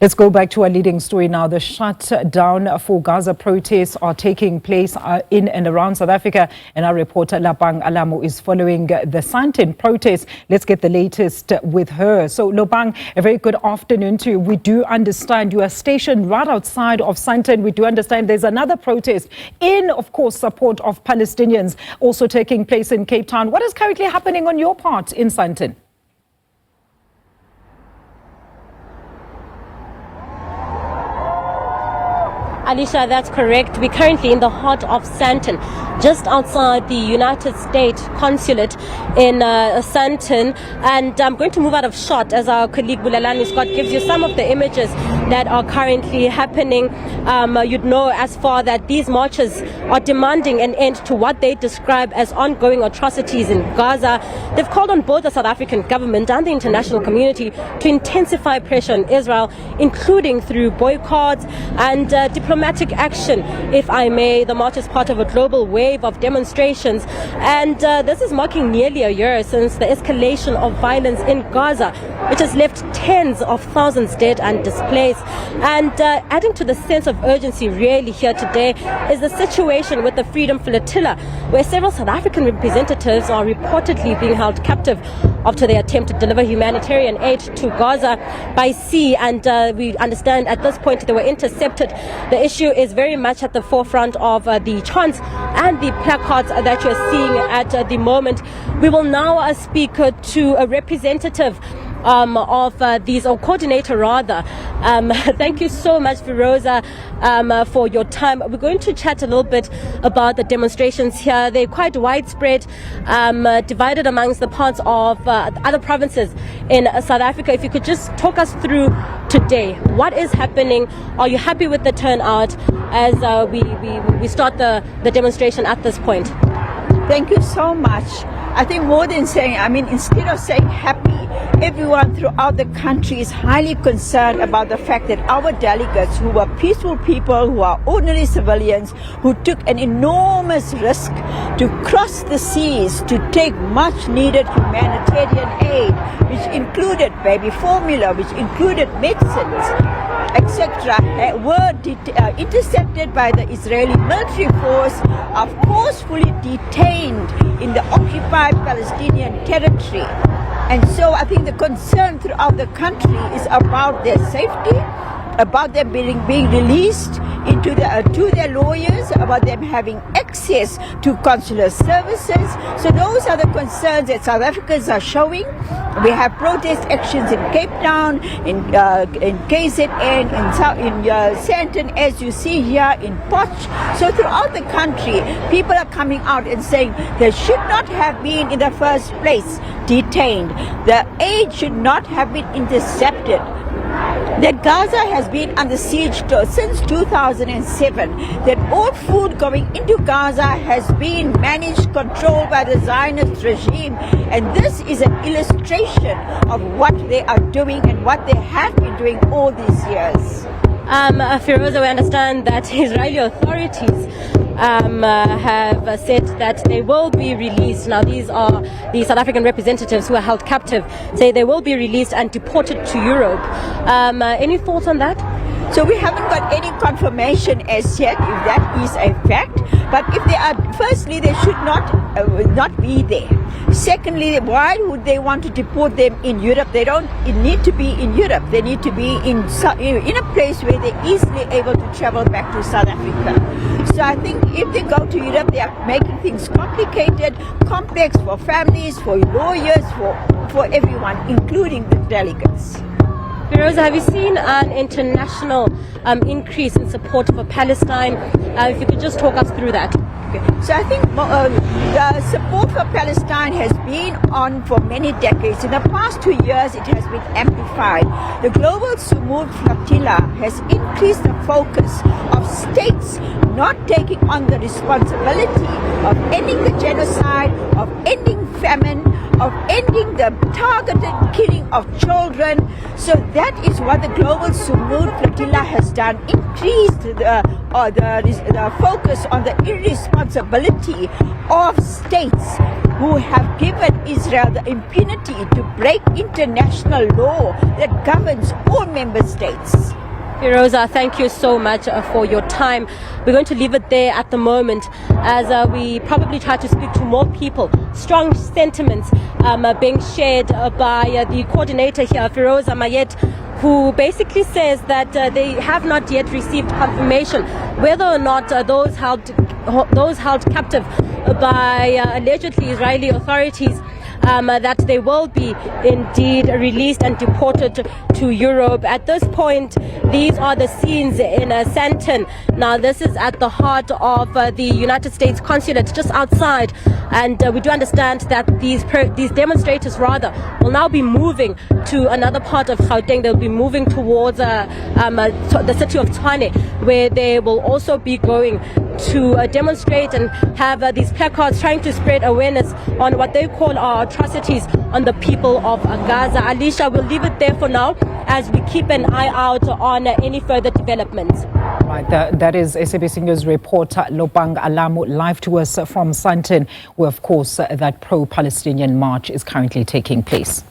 Let's go back to our leading story now. The shutdown for Gaza protests are taking place in and around South Africa. And our reporter Lopang Alamu is following the Sandton protests. Let's get the latest with her. So Lopang, a very good afternoon to you. We do understand you are stationed right outside of Sandton. We do understand there's another protest in, of course, support of Palestinians also taking place in Cape Town. What is currently happening on your part in Sandton? Alicia, that's correct. We're currently in the heart of Sandton, just outside the United States Consulate in Sandton. And I'm going to move out of shot as our colleague Bulelani Scott gives you some of the images that are currently happening. You'd know as far that these marchers are demanding an end to what they describe as ongoing atrocities in Gaza. They've called on both the South African government and the international community to intensify pressure on Israel, including through boycotts and diplomatic action, if I may. The march is part of a global wave of demonstrations, and this is marking nearly a year since the escalation of violence in Gaza, which has left tens of thousands dead and displaced. And adding to the sense of urgency really here today is the situation with the Freedom Flotilla, where several South African representatives are reportedly being held captive after they attempt to deliver humanitarian aid to Gaza by sea. And we understand at this point they were intercepted. The issue is very much at the forefront of the chants and the placards that you're seeing at the moment. We will now speak to a representative of these, or coordinator rather. Thank you so much, Firoza, for your time. We're going to chat a little bit about the demonstrations here. They're quite widespread, divided amongst the parts of other provinces in South Africa. If you could just talk us through today, what is happening? Are you happy with the turnout as we start the demonstration at this point? Thank you so much. I think more than saying, instead of saying happy, everyone throughout the country is highly concerned about the fact that our delegates, who are peaceful people, who are ordinary civilians, who took an enormous risk to cross the seas to take much needed humanitarian aid, which included baby formula, which included medicines, etc., were intercepted by the Israeli military force, are forcefully detained in the occupied Palestinian territory. And so I think the concern throughout the country is about their safety, about them being released into to their lawyers, about them having access to consular services. So those are the concerns that South Africans are showing. We have protest actions in Cape Town, in KZN, in Sandton, as you see here, in Potch. So throughout the country, people are coming out and saying they should not have been in the first place detained. The aid should not have been intercepted. That Gaza has been under siege since 2007, that all food going into Gaza has been managed, controlled by the Zionist regime, and this is an illustration of what they are doing and what they have been doing all these years. Firoza, we understand that Israeli authorities have said that they will be released. Now, these are the South African representatives who are held captive, say they will be released and deported to Europe. Any thoughts on that? So we haven't got any confirmation as yet if that is a fact. But if they are, firstly, they should not be there. Secondly, why would they want to deport them in Europe? They don't need to be in Europe. They need to be in a place where they're easily able to travel back to South Africa. So I think if they go to Europe, they are making things complicated, complex for families, for lawyers, for everyone, including the delegates. Firoza, have you seen an international increase in support for Palestine? If you could just talk us through that. Okay. So I think the support for Palestine has been on for many decades. In the past 2 years, it has been amplified. The Global Sumud Flotilla has increased the focus of states not taking on the responsibility of ending the genocide, of ending famine, of ending the targeted killing of children. So that is what the Global Sumud Flotilla has done, increased the focus on the irresponsibility of states who have given Israel the impunity to break international law that governs all member states. Firoza, thank you so much for your time. We're going to leave it there at the moment as we probably try to speak to more people. Strong sentiments being shared by the coordinator here, Firoza Mayet, who basically says that they have not yet received confirmation whether or not those held captive by allegedly Israeli authorities that they will be indeed released and deported to Europe. At this point, these are the scenes in Sandton. Now, this is at the heart of the United States consulate just outside, and we do understand that these demonstrators will now be moving to another part of Gauteng. They'll be moving towards the city of Tshwane, where they will also be going to demonstrate and have these placards trying to spread awareness on what they call our atrocities on the people of Gaza. Alicia, we'll leave it there for now as we keep an eye out on any further developments. Right, that is SABC News reporter Lopang Alamu live to us from Sandton, where of course that pro-Palestinian march is currently taking place.